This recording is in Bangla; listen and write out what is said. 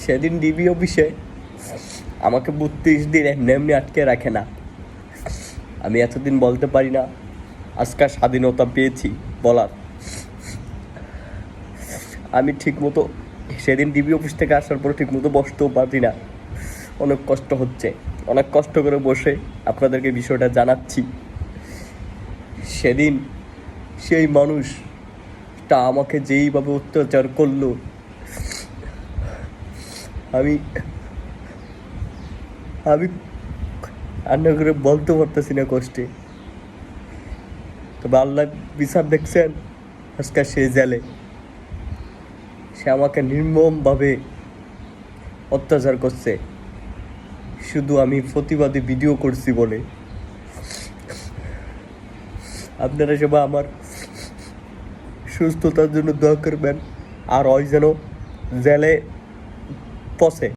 সেদিন ডিবি অফিসে আমাকে 32 দিন এমনি এমনি আটকে রাখে না। আমি এতদিন বলতে পারি না আজকাল স্বাধীনতা পেয়েছি বলার। আমি ঠিকমতো সেদিন ডিবি অফিস থেকে আসার পর ঠিকমতো বসতেও পারি না, অনেক কষ্ট হচ্ছে। অনেক কষ্ট করে বসে আপনাদেরকে বিষয়টা জানাচ্ছি। সেদিন সেই মানুষটা আমাকে যেইভাবে অত্যাচার করলো, আমি আমি রান্না করে বলতে পারতেছি না কষ্টে। তবে আল্লাহ বিচার দেখছেন, আজকাল সে জেলে। সে আমাকে নির্মমভাবে অত্যাচার করছে শুধু আমি প্রতিবাদী ভিডিও করছি বলে। আপনারা সবাই আমার সুস্থতার জন্য দোয়া করবেন, আর ওই যেন জেলে পচে।